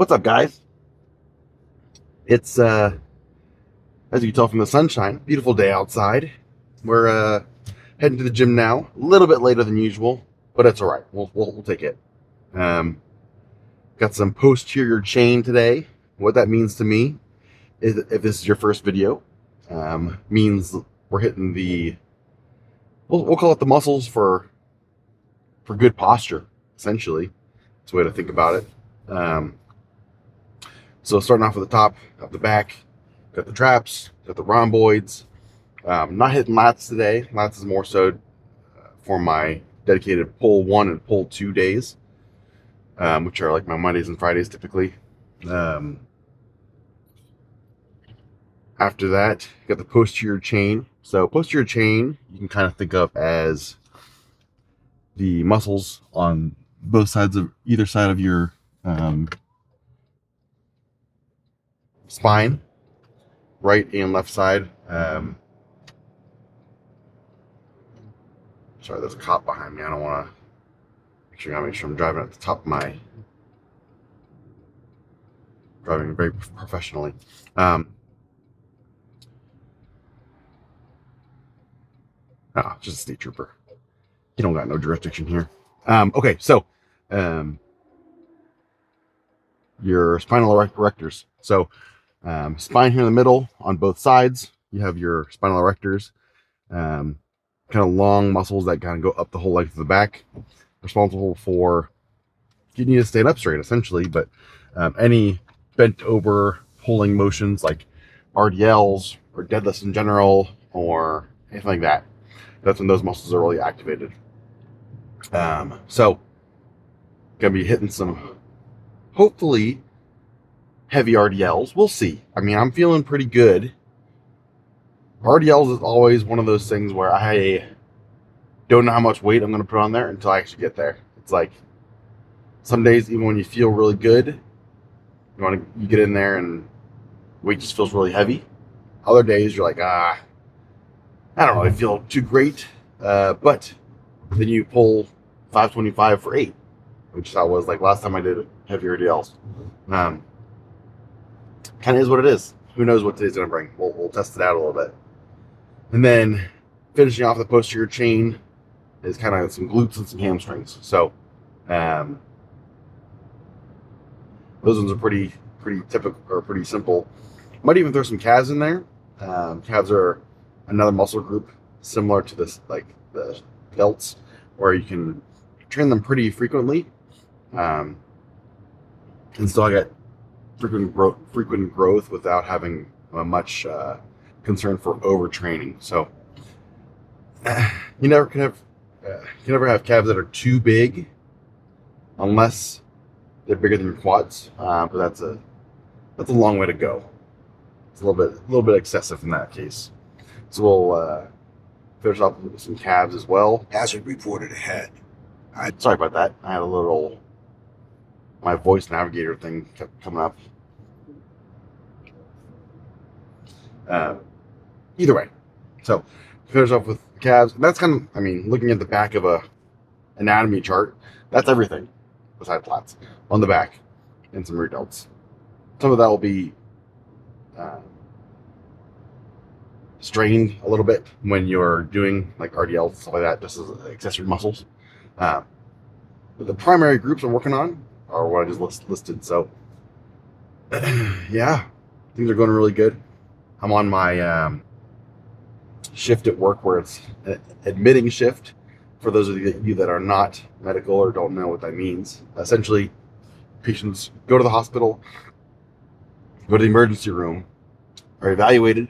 What's up, guys? It's as you can tell from the sunshine, beautiful day outside. We're heading to the gym now, a little bit later than usual, but it's all right. We'll take it. Um, got some posterior chain today. What that means to me is, if this is your first video, means we're hitting the we'll call it the muscles for good posture. Essentially, that's a way to think about it. So starting off with the top of the back, got the traps, got the rhomboids. Not hitting lats today. Lats is more so for my dedicated pull 1 and pull 2 days, which are like my Mondays and Fridays typically. After that, got the posterior chain. So posterior chain, you can kind of think of as the muscles on both sides of either side of your spine, right and left side. Sorry, there's a cop behind me. I don't want to. Gotta make sure I'm driving at the top of my. Driving very professionally. Just a state trooper. You don't got no jurisdiction here. Okay, so your spinal erectors. So spine here in the middle on both sides. You have your spinal erectors, kind of long muscles that kind of go up the whole length of the back, responsible for getting you to stand up straight, essentially. But any bent over pulling motions like RDLs or deadlifts in general or anything like that, that's when those muscles are really activated. So gonna be hitting some hopefully heavy RDLs. We'll see. I mean, I'm feeling pretty good. RDLs is always one of those things where I don't know how much weight I'm going to put on there until I actually get there. It's like some days, even when you feel really good, you get in there and weight just feels really heavy. Other days you're like, I don't really feel too great. But then you pull 525 for 8, which is how it was like last time I did heavy RDLs. Kind of is what it is. Who knows what today's going to bring. We'll test it out a little bit. And then finishing off the posterior chain is kind of some glutes and some hamstrings. So those ones are pretty typical or pretty simple. Might even throw some calves in there. Calves are another muscle group similar to this, like the delts, where you can train them pretty frequently, and still get frequent growth without having much concern for overtraining. So you never have calves that are too big, unless they're bigger than your quads. But that's a long way to go. It's a little bit excessive in that case. So we'll finish up with some calves as well. Hazard reported ahead. Sorry about that. I had my voice navigator thing kept coming up. Either way, so finish off with calves. And that's kind of, I mean, looking at the back of a anatomy chart, that's everything besides lats on the back and some rear delts. Some of that will be strained a little bit when you're doing like RDLs, stuff like that, just as accessory muscles. But the primary groups I'm working on are what I just listed. So yeah, things are going really good. I'm on my shift at work where it's an admitting shift. For those of you that are not medical or don't know what that means, essentially, patients go to the hospital, go to the emergency room, are evaluated.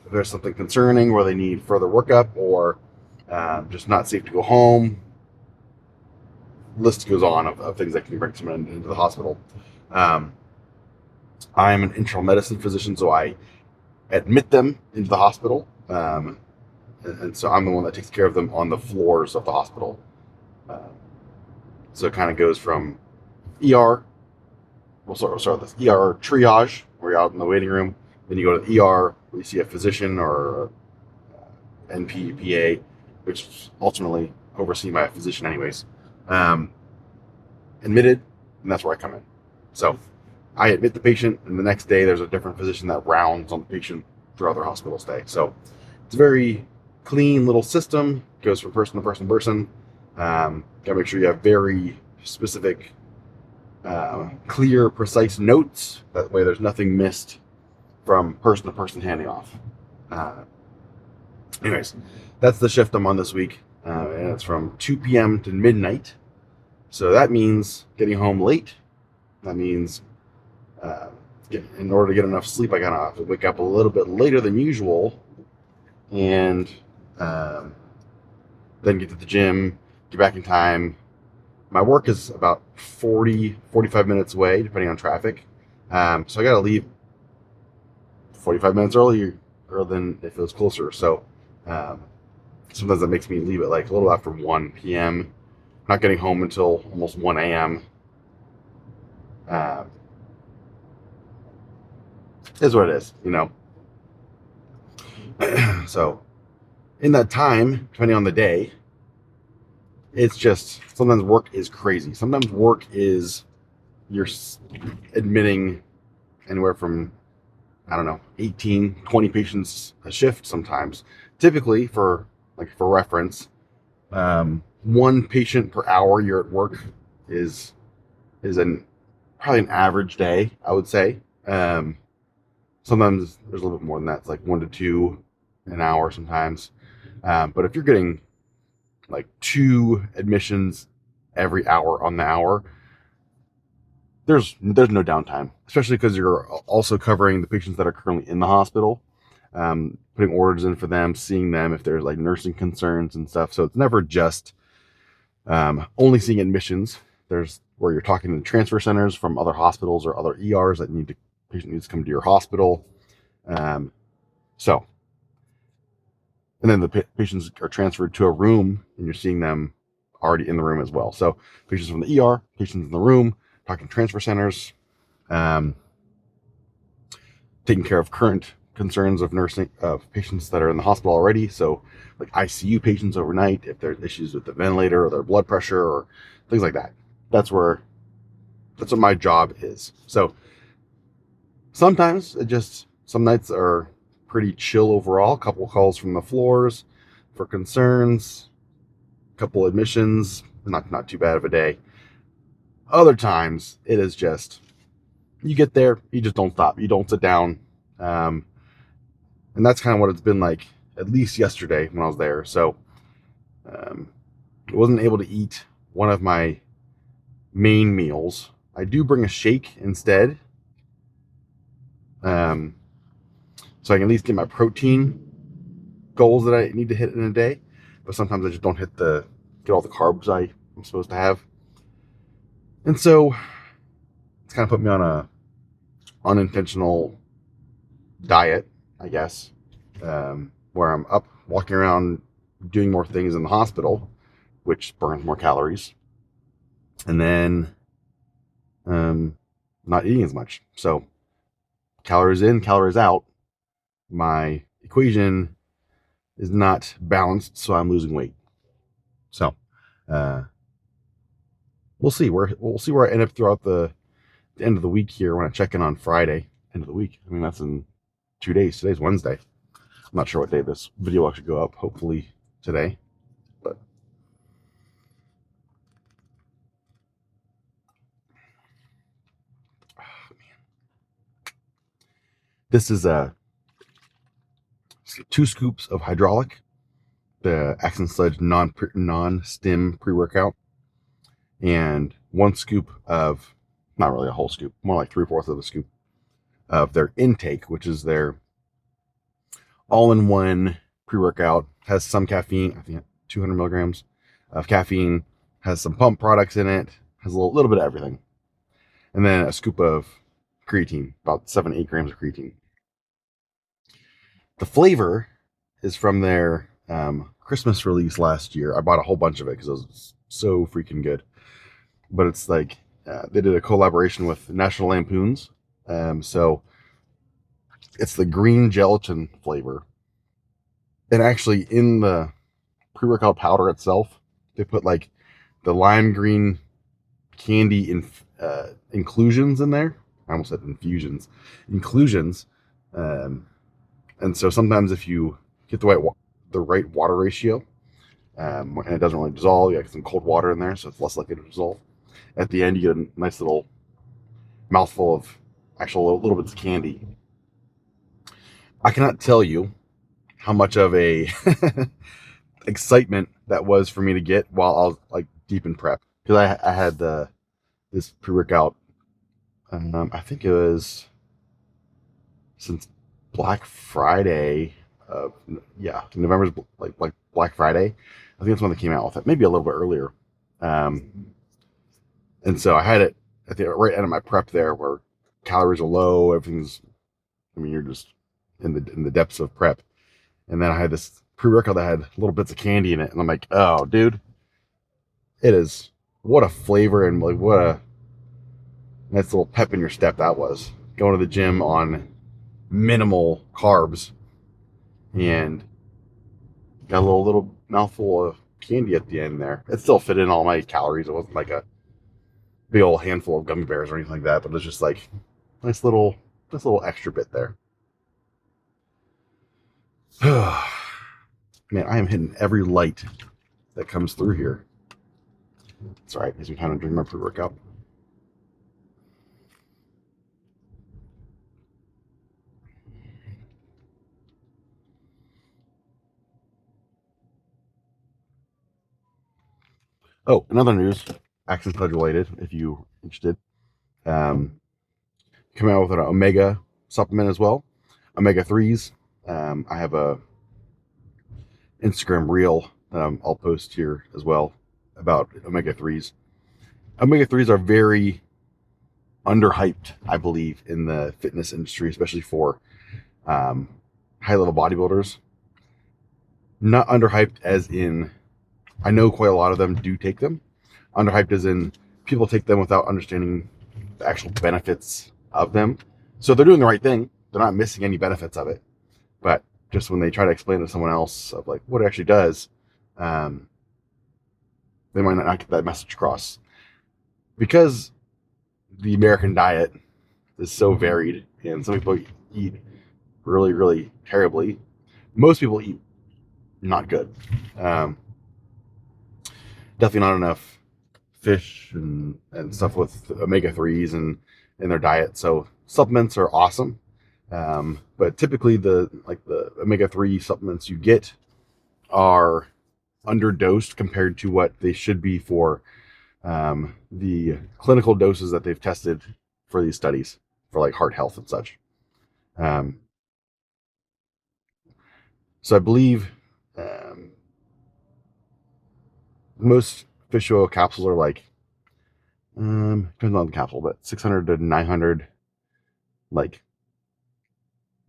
If there's something concerning where they need further workup or just not safe to go home, list goes on of things that can bring someone into the hospital. I'm an internal medicine physician, so I admit them into the hospital, and so I'm the one that takes care of them on the floors of the hospital. So it kind of goes from ER. We'll start with this ER triage, where you're out in the waiting room. Then you go to the ER, where you see a physician or NP, PA, which is ultimately overseen by a physician anyways. Admitted, and that's where I come in. So I admit the patient, and the next day there's a different physician that rounds on the patient throughout their hospital stay. So it's a very clean little system. Goes from person to person to person. Gotta make sure you have very specific, clear, precise notes. That way, there's nothing missed from person to person handing off. Uh, Anyways, that's the shift I'm on this week, and it's from 2 p.m. to midnight. So that means getting home late. That means in order to get enough sleep, I gotta have to wake up a little bit later than usual, and then get to the gym, get back in time. My work is about 45 minutes away, depending on traffic. So I gotta leave 45 minutes earlier than if it was closer. So sometimes that makes me leave at like a little after 1 p.m. Not getting home until almost 1 a.m. Is what it is, you know. So in that time, depending on the day, it's just sometimes work is crazy. Sometimes work is you're admitting anywhere from, I don't know, 18, 20 patients a shift sometimes. Typically, for reference, one patient per hour you're at work is probably an average day, I would say. Sometimes there's a little bit more than that. It's like 1 to 2 an hour sometimes. But if you're getting like 2 admissions every hour on the hour, there's no downtime, especially because you're also covering the patients that are currently in the hospital, putting orders in for them, seeing them if there's like nursing concerns and stuff. So it's never just only seeing admissions. There's where you're talking to transfer centers from other hospitals or other ERs that patient needs to come to your hospital. So, and then the patients are transferred to a room, and you're seeing them already in the room as well. So patients from the ER, patients in the room, talking to transfer centers, taking care of current concerns of nursing of patients that are in the hospital already. So like ICU patients overnight, if there's issues with the ventilator or their blood pressure or things like that. That's what my job is. So sometimes some nights are pretty chill overall. A couple calls from the floors for concerns, a couple admissions, not too bad of a day. Other times it is just, you get there, you just don't stop. You don't sit down. And that's kind of what it's been like, at least yesterday when I was there. So I wasn't able to eat one of my main meals. I do bring a shake instead. So I can at least get my protein goals that I need to hit in a day. But sometimes I just don't get all the carbs I'm supposed to have. And so it's kind of put me on a unintentional diet, I guess, where I'm up walking around doing more things in the hospital, which burns more calories, and then not eating as much. So calories in, calories out. My equation is not balanced, so I'm losing weight. So we'll see where I end up throughout the end of the week here when I check in on Friday, end of the week. I mean, that's in 2 days. Today's Wednesday. I'm not sure what day this video will actually go up. Hopefully today. But this is 2 scoops of hydraulic, the Action Sledge non-stim pre-workout, and 1 scoop of, not really a whole scoop, more like 3/4 of a scoop of their intake, which is their all-in-one pre-workout. Has some caffeine, I think 200 milligrams of caffeine, has some pump products in it, has a little bit of everything. And then a scoop of creatine, about 7 to 8 grams of creatine. The flavor is from their Christmas release last year. I bought a whole bunch of it because it was so freaking good. But it's like they did a collaboration with National Lampoons. So it's the green gelatin flavor. And actually in the pre-workout powder itself, they put like the lime green candy inclusions in there. I almost said infusions, inclusions. Um, and so sometimes if you get the right water ratio, and it doesn't really dissolve, you get some cold water in there, so it's less likely to dissolve. At the end, you get a nice little mouthful of actual little bits of candy. I cannot tell you how much of a excitement that was for me to get while I was like deep in prep, because I had this pre-workout. I think it was since Black Friday. Yeah, November's like Black Friday. I think that's when they came out with it. Maybe a little bit earlier. Um, and so I had it at the right end of my prep there, where calories are low. Everything's. I mean, you're just in the depths of prep. And then I had this pre-workout that had little bits of candy in it, and I'm like, oh, dude, it is what a flavor and like what a nice little pep in your step that was. Going to the gym on minimal carbs and got a little mouthful of candy at the end there. It still fit in all my calories. It wasn't like a big old handful of gummy bears or anything like that, but it was just like nice little extra bit there. Man, I am hitting every light that comes through here. It's all right, because we kind of drink my pre-workout. Oh, another news, Action Stud related, if you're interested. Um, Coming out with an omega supplement as well, omega threes. I have a Instagram reel that I'll post here as well about omega threes. Omega threes are very underhyped, I believe, in the fitness industry, especially for um, high level bodybuilders. Not underhyped as in, I know quite a lot of them do take them. Underhyped as in people take them without understanding the actual benefits of them. So they're doing the right thing. They're not missing any benefits of it. But just when they try to explain to someone else of like what it actually does, um, they might not get that message across. Because the American diet is so varied, and some people eat really, really terribly. Most people eat not good. Um, Definitely not enough fish and stuff with omega threes and in their diet. So supplements are awesome, but typically the omega three supplements you get are underdosed compared to what they should be for the clinical doses that they've tested for these studies for like heart health and such. Um, so I believe most fish oil capsules are like depends on the capsule, but 600 to 900 like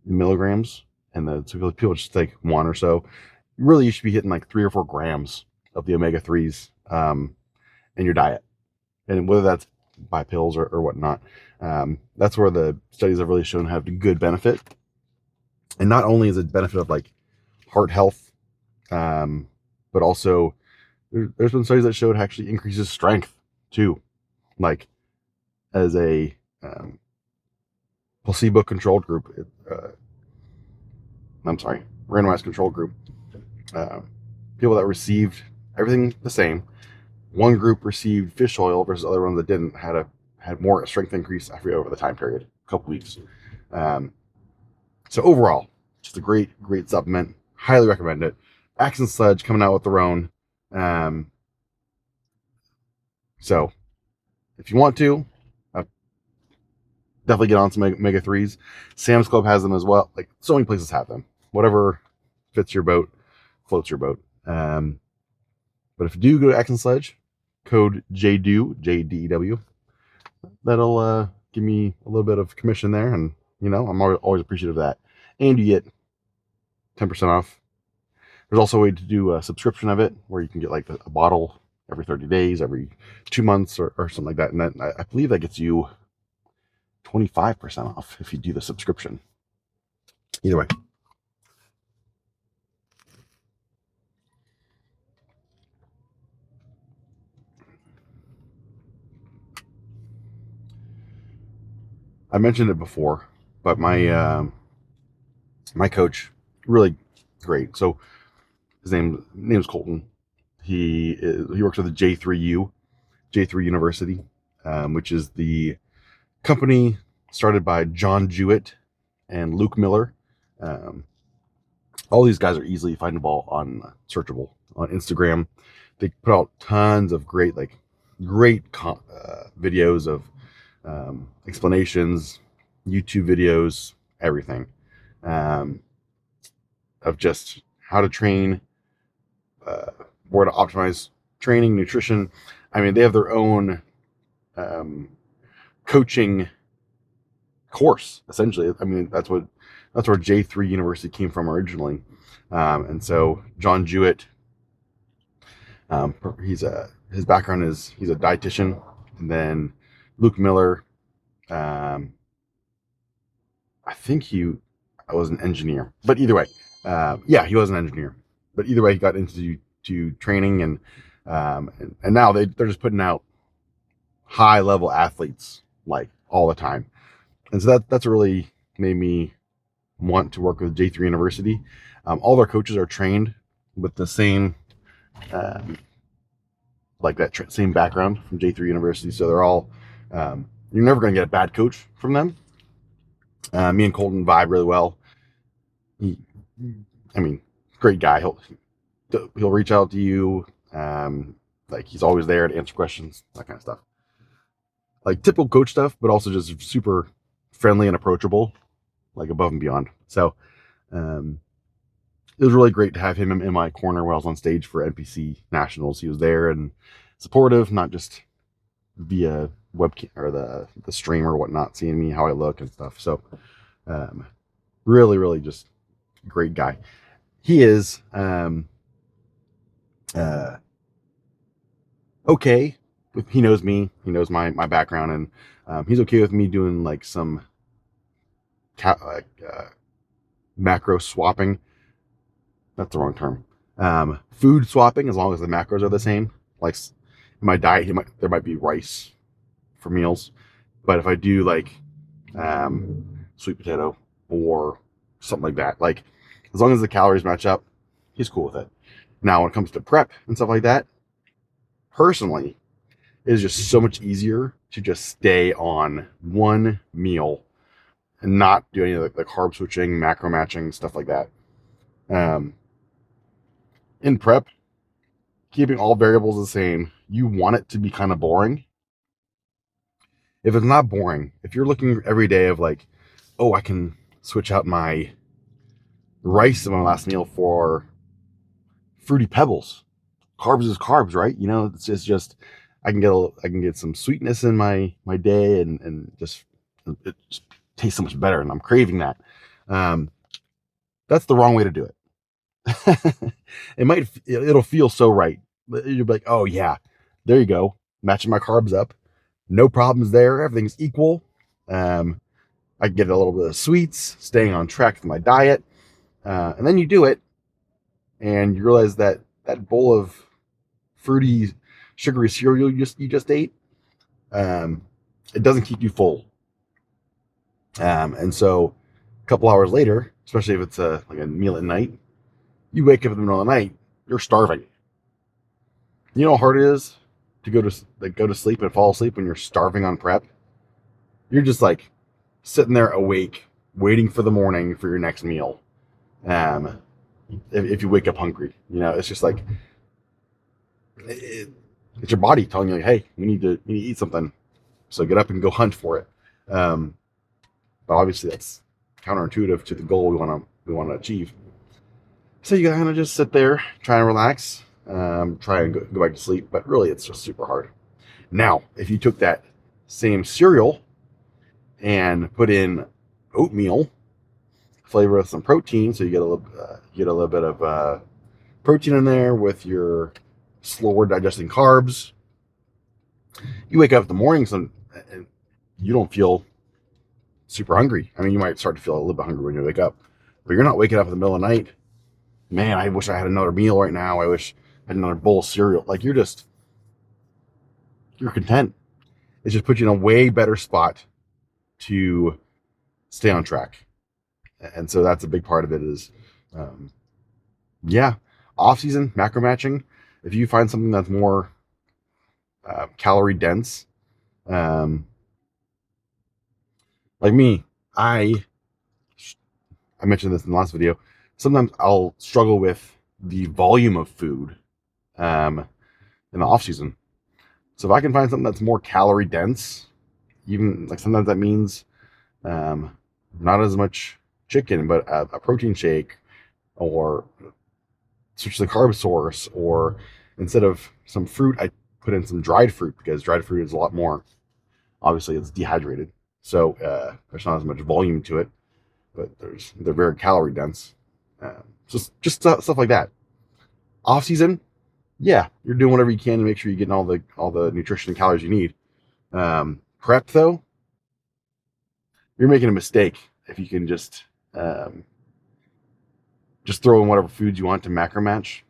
milligrams, and so people just take one or so. Really, you should be hitting like 3 or 4 grams of the omega threes in your diet, and whether that's by pills or whatnot. That's where the studies have really shown have good benefit, and not only is it benefit of like heart health, but also there's been studies that show it actually increases strength too, like as a placebo controlled group. I'm sorry, randomized control group. Uh, People that received everything the same. One group received fish oil versus other ones that didn't had more strength increase. I forget over the time period, a couple weeks. Um, so overall, just a great supplement. Highly recommend it. Action Sledge coming out with their own. Um, so if you want to, uh, definitely get on some omega threes. Sam's Club has them as well. Like so many places have them. Whatever fits your boat, floats your boat. But if you do go to Action Sledge, code JDEW, JDEW, that'll give me a little bit of commission there, and I'm always appreciative of that. And you get 10% off. There's also a way to do a subscription of it where you can get like a bottle every 30 days, every 2 months, or something like that. And that, I believe that gets you 25% off if you do the subscription. Either way. I mentioned it before, but my coach, really great. So his name's Colton. He works with the J3 University, which is the company started by John Jewett and Luke Miller. Um, all these guys are easily findable on searchable on Instagram. They put out tons of great videos of explanations, YouTube videos, everything, um, of just how to train, where to optimize training, nutrition. I mean, they have their own um, coaching course, essentially. I mean, that's where J3 University came from originally. And so John Jewett, his background is he's a dietitian, and then Luke Miller, I think he was an engineer, but either way, yeah, he was an engineer. But either way, he got into training, and now they're just putting out high level athletes like all the time, and so that's really made me want to work with J3 University. All their coaches are trained with the same same background from J3 University, so they're all you're never going to get a bad coach from them. Me and Colton vibe really well. I mean, great guy. He'll reach out to you. Like he's always there to answer questions, that kind of stuff. Like typical coach stuff, but also just super friendly and approachable, like above and beyond. So it was really great to have him in my corner while I was on stage for NPC Nationals. He was there and supportive, not just via webcam or the stream or whatnot, seeing me, how I look and stuff. So really, really just great guy. He is okay. He knows me. He knows my background, and he's okay with me doing like some macro swapping. That's the wrong term. Food swapping, as long as the macros are the same. Like in my diet, there might be rice for meals, but if I do like sweet potato or something like that, like as long as the calories match up, he's cool with it. Now, when it comes to prep and stuff like that, personally, it is just so much easier to just stay on one meal and not do any of the carb switching, macro matching, stuff like that. In prep, keeping all variables the same, you want it to be kind of boring. If it's not boring, if you're looking every day of like, oh, I can switch out my rice in my last meal for Fruity Pebbles. Carbs is carbs, right? You know, it's just I can get some sweetness in my day, and just it just tastes so much better, and I'm craving that. That's the wrong way to do it. It'll feel so right. You'll be like, oh yeah, there you go, matching my carbs up, no problems there. Everything's equal. I can get a little bit of sweets, staying on track with my diet, and then you do it, and you realize that bowl of fruity, sugary cereal you just ate, it doesn't keep you full. And so a couple hours later, especially if it's like a meal at night, you wake up in the middle of the night, you're starving. You know how hard it is to go to sleep and fall asleep when you're starving on prep? You're just like sitting there awake, waiting for the morning for your next meal. If you wake up hungry, you know, it's just like it's your body telling you, like, hey, you need to eat something, so get up and go hunt for it. But obviously that's counterintuitive to the goal we want to achieve. So you kind of just sit there, try and relax, try and go back to sleep, but really it's just super hard. Now, if you took that same cereal and put in oatmeal, flavor with some protein, so you get a little bit of protein in there with your slower digesting carbs. You wake up in the morning and you don't feel super hungry. I mean, you might start to feel a little bit hungry when you wake up, but you're not waking up in the middle of the night. Man, I wish I had another meal right now. I wish I had another bowl of cereal. Like you're content. It just puts you in a way better spot to stay on track. And so that's a big part of it is, um, yeah, off season macro matching. If you find something that's more calorie dense, um, like me, I mentioned this in the last video. Sometimes I'll struggle with the volume of food um, in the off season. So if I can find something that's more calorie dense, even like sometimes that means not as much chicken, but a protein shake, or switch to the carb source, or instead of some fruit, I put in some dried fruit because dried fruit is a lot more. Obviously, it's dehydrated, so there's not as much volume to it, but they're very calorie dense. Just stuff like that. Off season, yeah, you're doing whatever you can to make sure you're getting all the nutrition and calories you need. Prep though, you're making a mistake if you can um, just throw in whatever foods you want to macro match.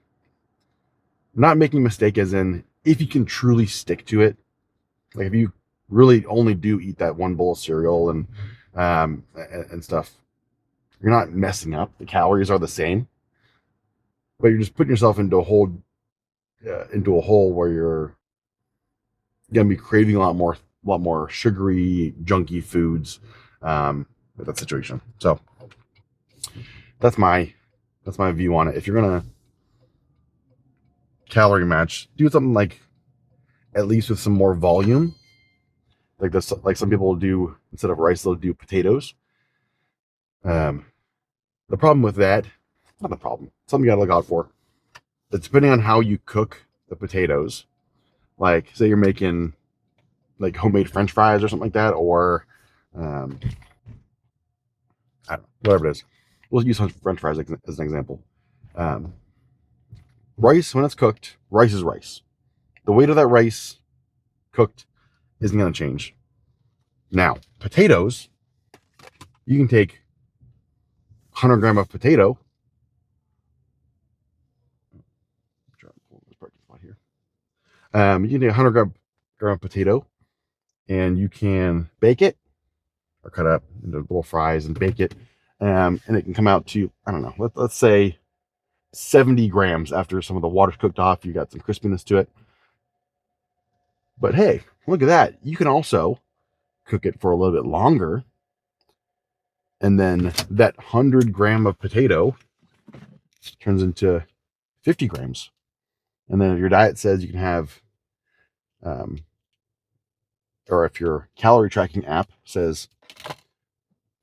Not making a mistake as in if you can truly stick to it. Like if you really only do eat that one bowl of cereal and stuff, you're not messing up. The calories are the same, but you're just putting yourself into a hole where you're gonna be craving a lot more sugary, junky foods with that situation. So that's my view on it. If you're gonna calorie match, do something like at least with some more volume. Like this, like some people do instead of rice, they'll do potatoes. Um, the problem with that, not the problem, something you gotta look out for. It's depending on how you cook the potatoes. Like, say you're making like homemade French fries or something like that, or um, I don't know, whatever it is. We'll use French fries as an example. Um, Rice, when it's cooked, rice is rice. The weight of that rice cooked isn't going to change. Now, potatoes, you can take 100 gram of potato. You can take 100 gram of potato, and you can bake it or cut it up into little fries and bake it. And it can come out to, I don't know, let's say 70 grams after some of the water's cooked off. You got some crispiness to it. But hey, look at that. You can also cook it for a little bit longer. And then that 100 gram of potato turns into 50 grams. And then if your diet says you can have, or if your calorie tracking app says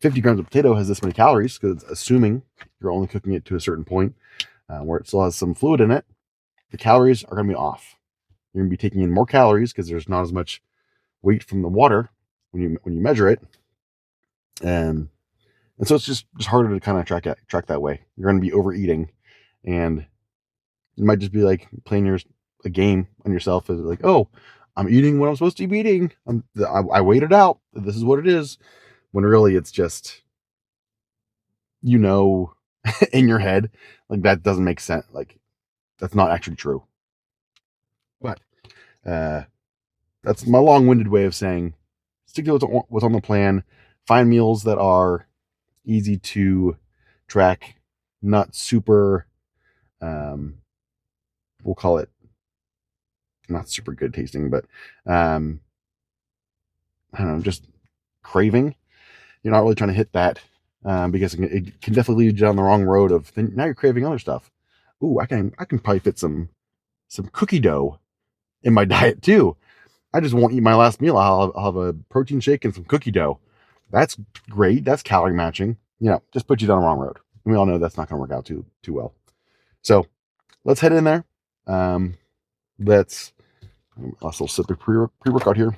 50 grams of potato has this many calories, because it's assuming you're only cooking it to a certain point where it still has some fluid in it, the calories are going to be off. You're going to be taking in more calories because there's not as much weight from the water when you measure it. And so it's just harder to kind of track that way. You're going to be overeating, and it might just be like playing a game on yourself. Is like, oh, I'm eating what I'm supposed to be eating. I weighed it out. This is what it is. When really it's just, in your head, like that doesn't make sense. Like that's not actually true. But that's my long-winded way of saying stick to what's on the plan. Find meals that are easy to track, not super. We'll call it not super good tasting, but I don't know, just craving. You're not really trying to hit that because it can definitely lead you down the wrong road of then now you're craving other stuff. Ooh, I can probably fit some cookie dough in my diet too. I just won't eat my last meal. I'll have a protein shake and some cookie dough. That's great. That's calorie matching. Just put you down the wrong road. And we all know that's not going to work out too well. So let's head in there. Let's last little sip of pre-workout here.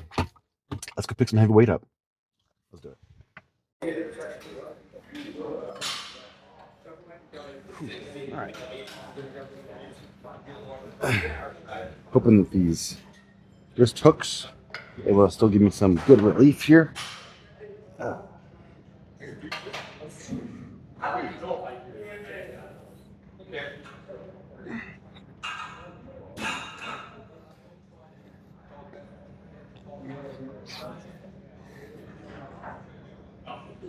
Let's go pick some heavy weight up. Let's do it. All right. Hoping that these wrist hooks will still give me some good relief here.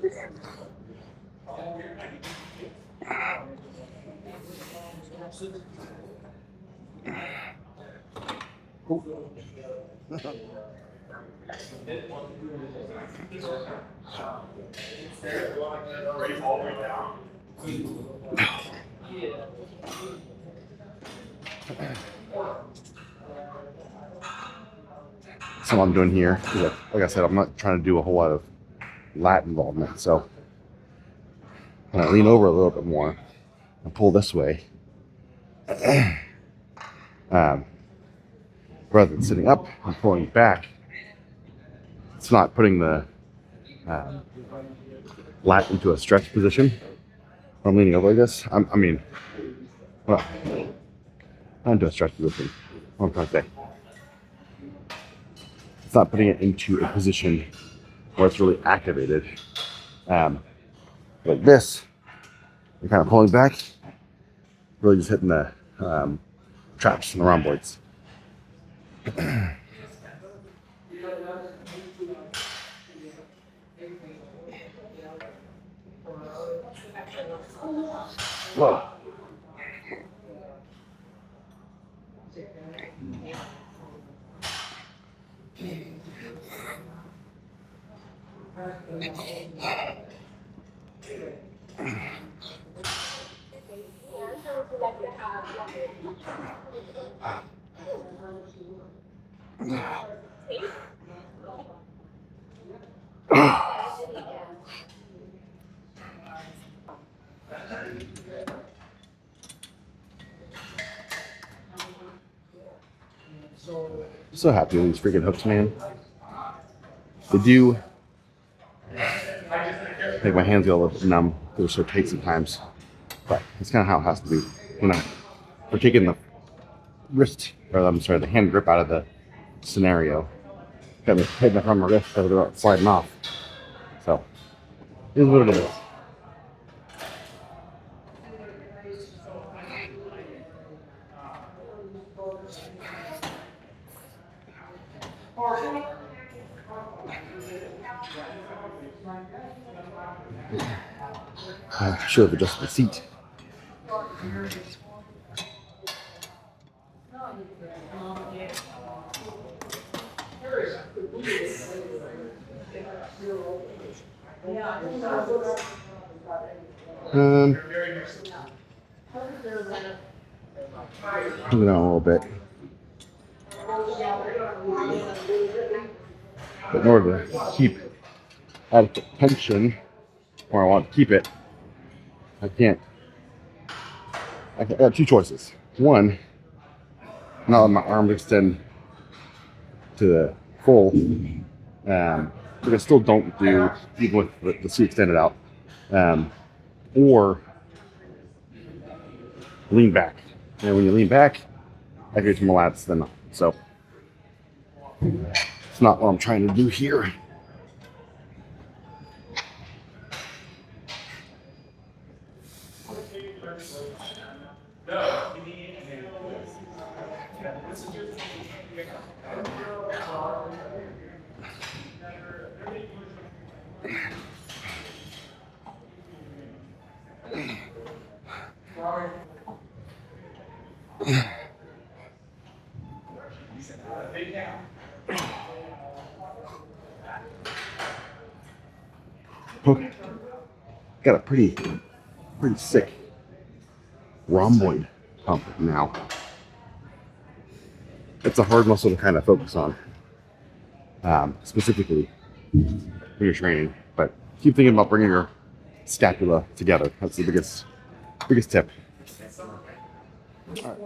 So what I'm doing here, like I said, I'm not trying to do a whole lot of lat involvement. So when I lean over a little bit more and pull this way, rather than sitting up and pulling back, it's not putting the um, lat into a stretch position. When I'm leaning over like this, well, not into a stretch position. What I'm trying to say. It's not putting it into a position where it's really activated. Like this, you're kind of pulling back, really just hitting the traps and the rhomboids. Whoa. So happy with these freaking hooks, man. They do make my hands get a little bit numb. They're so tight sometimes. But it's kind of how it has to be. We're taking the the hand grip out of the scenario. Got me hitting from my wrist so they're not sliding off. So, it is what it is. I should have adjusted the seat. Move it on a little bit. But in order to keep adequate tension, where I want to keep it, I got two choices. One, not let my arms extend to the full, but I still don't do, even with the seat extended out, or lean back. And when you lean back, that creates more lats than not. So it's not what I'm trying to do here. Got a pretty sick rhomboid pump now. It's a hard muscle to kind of focus on, specifically when you're training. But keep thinking about bringing your scapula together. That's the biggest tip. All right.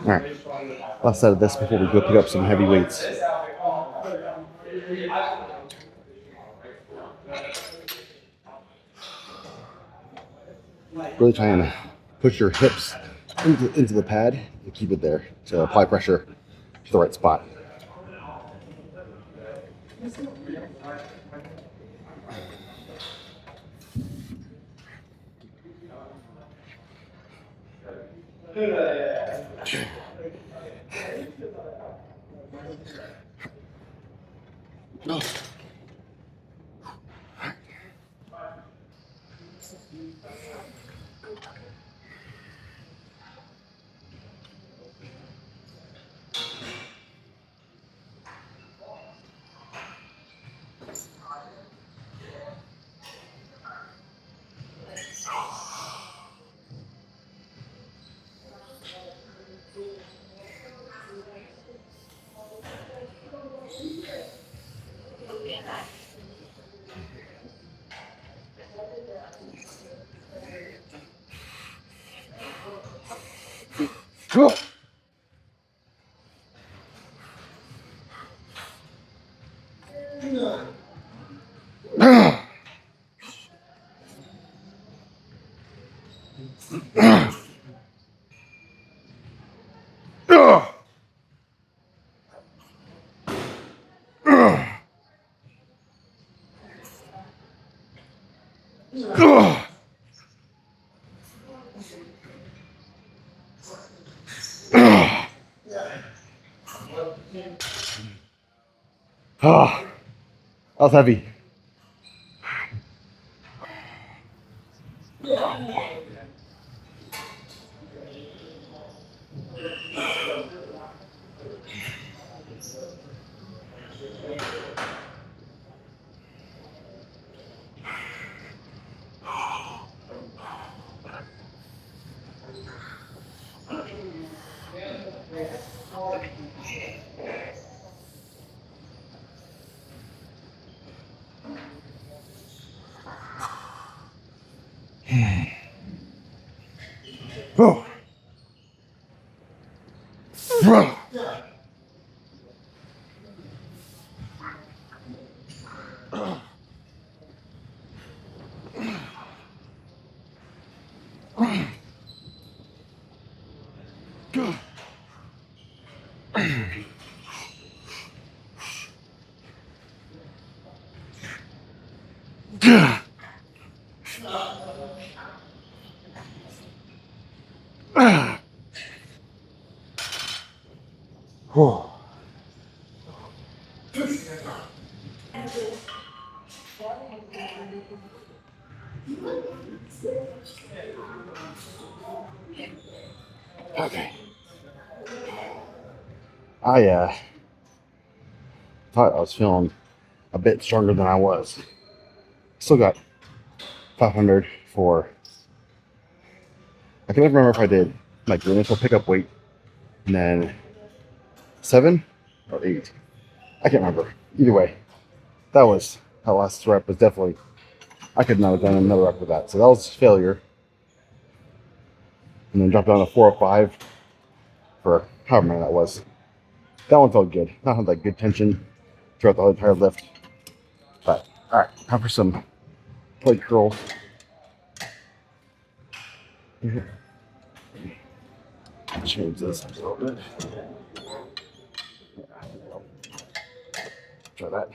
Alright, last side of this before we go pick up some heavy weights. Really trying to push your hips into the pad and keep it there to apply pressure to the right spot. Oh, that was heavy. Oh. Okay. I thought I was feeling a bit stronger than I was. Still got 500 for. I can never remember if I did like the initial pickup weight and then 7 or 8. I can't remember. Either way, that last rep was definitely. I could not have done another rep with that, so that was failure. And then dropped down to 4 or 5 for however many that was. That one felt good. Not had like good tension throughout the entire lift. But all right, time for some plate curls. Change this a little bit. Yeah, try that.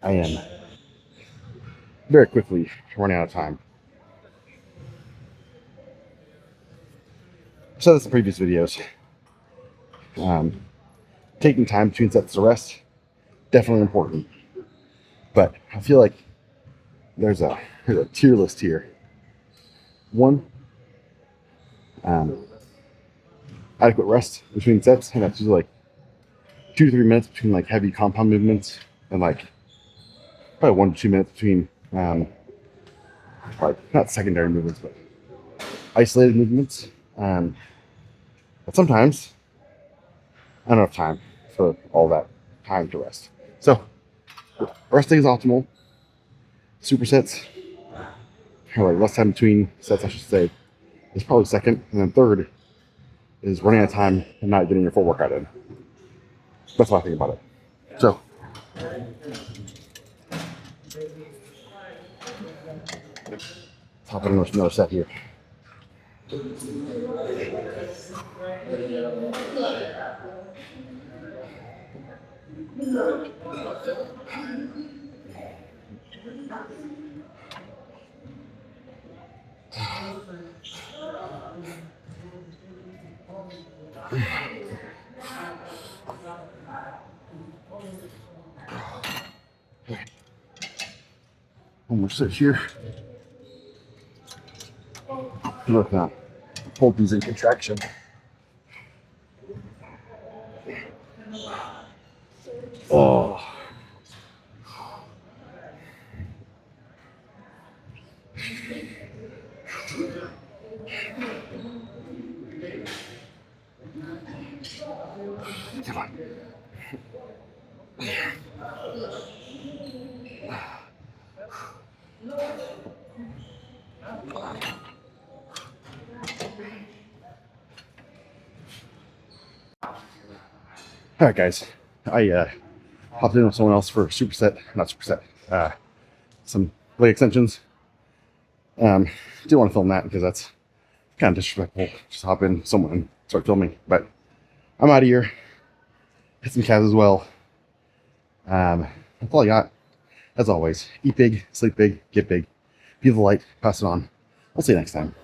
I am very quickly running out of time. I've said this in previous videos. Taking time between sets to rest, definitely important. But I feel like there's a tier list here. One, adequate rest between sets, and that's usually like 2 to 3 minutes between like heavy compound movements, and like probably 1 to 2 minutes between like not secondary movements, but isolated movements. But sometimes I don't have time for all that time to rest. So resting is optimal. Supersets, or like less time between sets, I should say, is probably second, and then third is running out of time and not getting your full workout in. That's what I think about it. So, let's hop in another set here. One more set here. Look now. Hold these in contraction. Oh. Come on. All right, guys. I hopped in with someone else for some leg extensions. Didn't want to film that because that's kind of disrespectful. Just hop in with someone and start filming. But I'm out of here. Hit some calves as well. That's all I got. As always, eat big, sleep big, get big. Be the light, pass it on. We'll see you next time.